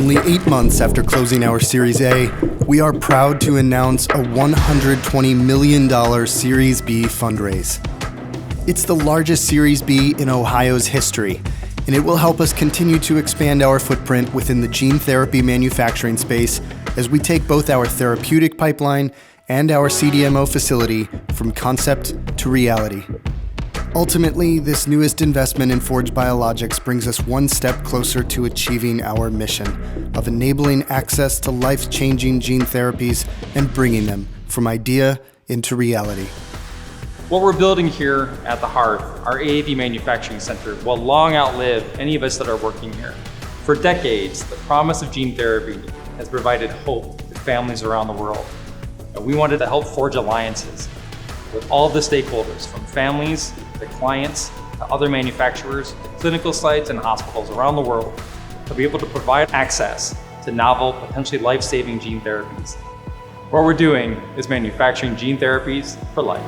Only 8 months after closing our Series A, we are proud to announce a $120 million Series B fundraise. It's the largest Series B in Ohio's history, and it will help us continue to expand our footprint within the gene therapy manufacturing space as we take both our therapeutic pipeline and our CDMO facility from concept to reality. Ultimately, this newest investment in Forge Biologics brings us one step closer to achieving our mission of enabling access to life-changing gene therapies and bringing them from idea into reality. What we're building here at the Hearth, our AAV manufacturing center, will long outlive any of us that are working here. For decades, the promise of gene therapy has provided hope to families around the world. And we wanted to help forge alliances with all the stakeholders, from families to clients to other manufacturers to clinical sites and hospitals around the world, to be able to provide access to novel, potentially life-saving gene therapies. What we're doing is manufacturing gene therapies for life.